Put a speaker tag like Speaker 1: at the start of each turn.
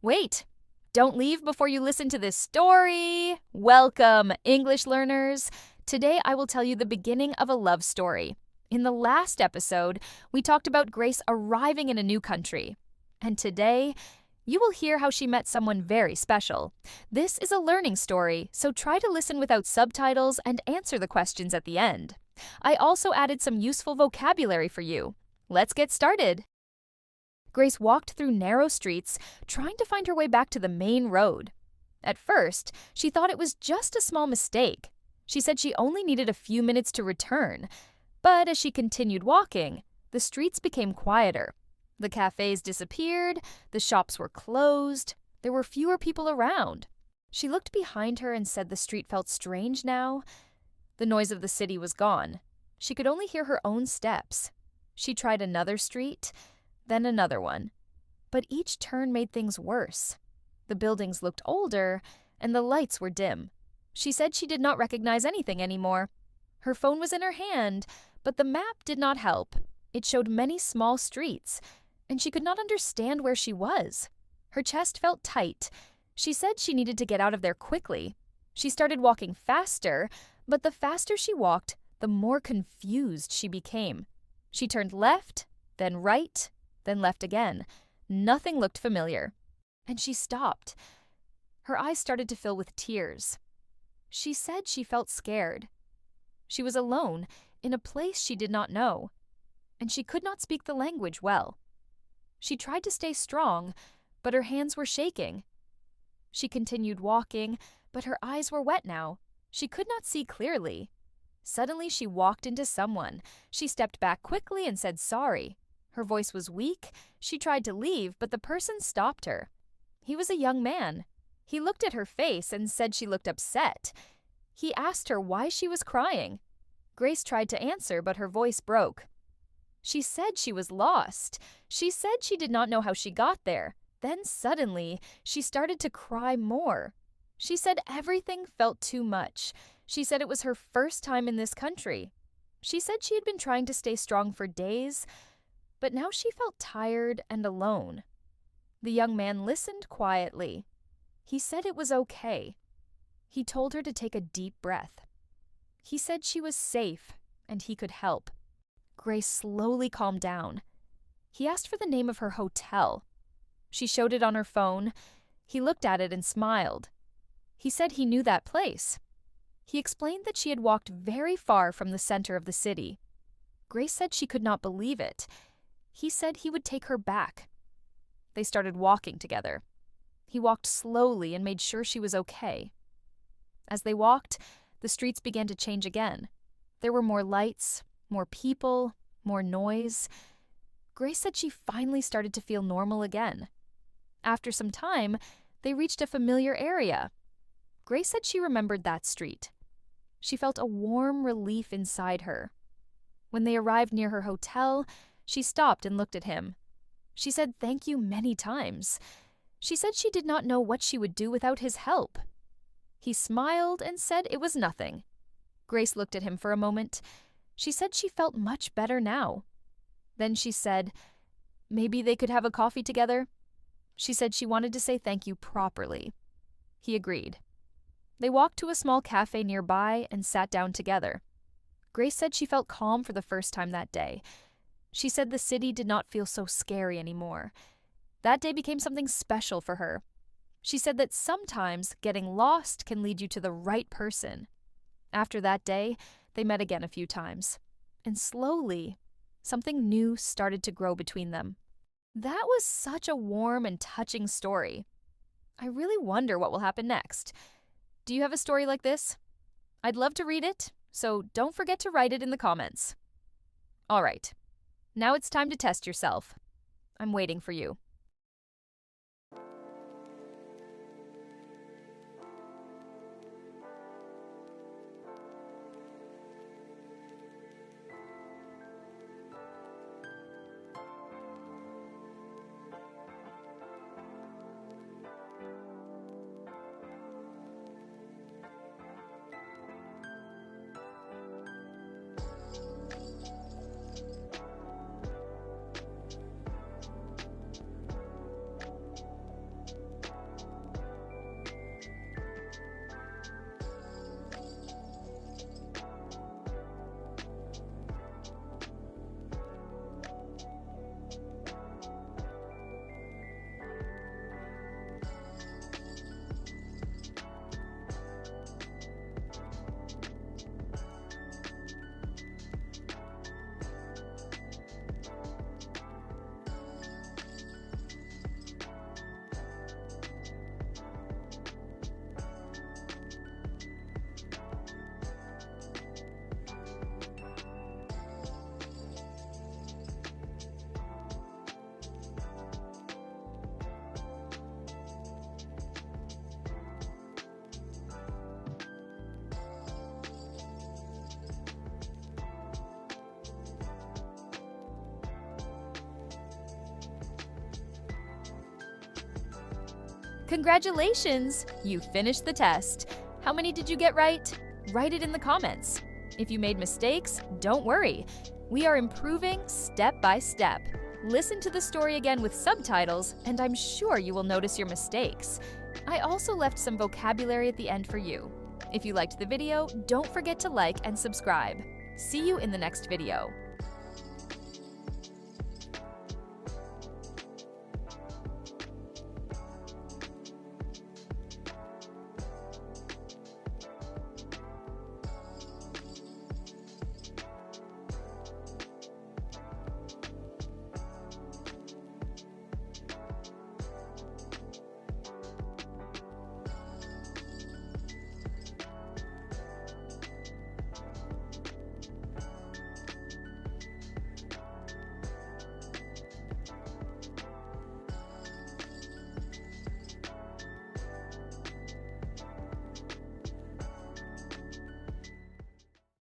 Speaker 1: Wait, don't leave before you listen to this story. Welcome, English learners. Today I will tell you the beginning of a love story. In the last episode, we talked about Grace arriving in a new country. And today, you will hear how she met someone very special. This is a learning story, so try to listen without subtitles and answer the questions at the end. I also added some useful vocabulary for you. Let's get started. Grace walked through narrow streets, trying to find her way back to the main road. At first, she thought it was just a small mistake. She said she only needed a few minutes to return. But as she continued walking, the streets became quieter. The cafes disappeared, the shops were closed, there were fewer people around. She looked behind her and said the street felt strange now. The noise of the city was gone. She could only hear her own steps. She tried another street, then another one. But each turn made things worse. The buildings looked older, and the lights were dim. She said she did not recognize anything anymore. Her phone was in her hand, but the map did not help. It showed many small streets, and she could not understand where she was. Her chest felt tight. She said she needed to get out of there quickly. She started walking faster, but the faster she walked, the more confused she became. She turned left, then right, then left again. Nothing looked familiar. And she stopped. Her eyes started to fill with tears. She said she felt scared. She was alone, in a place she did not know. And she could not speak the language well. She tried to stay strong, but her hands were shaking. She continued walking, but her eyes were wet now. She could not see clearly. Suddenly she walked into someone. She stepped back quickly and said sorry. Her voice was weak. She tried to leave, but the person stopped her. He was a young man. He looked at her face and said she looked upset. He asked her why she was crying. Grace tried to answer, but her voice broke. She said she was lost. She said she did not know how she got there. Then suddenly, she started to cry more. She said everything felt too much. She said it was her first time in this country. She said she had been trying to stay strong for days, but now she felt tired and alone. The young man listened quietly. He said it was okay. He told her to take a deep breath. He said she was safe and he could help. Grace slowly calmed down. He asked for the name of her hotel. She showed it on her phone. He looked at it and smiled. He said he knew that place. He explained that she had walked very far from the center of the city. Grace said she could not believe it. He said he would take her back. They started walking together. He walked slowly and made sure she was okay. As they walked, the streets began to change again. There were more lights, more people, more noise. Grace said she finally started to feel normal again. After some time, they reached a familiar area. Grace said she remembered that street. She felt a warm relief inside her. When they arrived near her hotel, she stopped and looked at him. She said thank you many times. She said she did not know what she would do without his help. He smiled and said it was nothing. Grace looked at him for a moment. She said she felt much better now. Then she said, maybe they could have a coffee together. She said she wanted to say thank you properly. He agreed. They walked to a small cafe nearby and sat down together. Grace said she felt calm for the first time that day. She said the city did not feel so scary anymore. That day became something special for her. She said that sometimes getting lost can lead you to the right person. After that day, they met again a few times. And slowly, something new started to grow between them. That was such a warm and touching story. I really wonder what will happen next. Do you have a story like this? I'd love to read it, so don't forget to write it in the comments. All right, now it's time to test yourself. I'm waiting for you. Congratulations! You finished the test. How many did you get right? Write it in the comments. If you made mistakes, don't worry. We are improving step by step. Listen to the story again with subtitles, and I'm sure you will notice your mistakes. I also left some vocabulary at the end for you. If you liked the video, don't forget to like and subscribe. See you in the next video.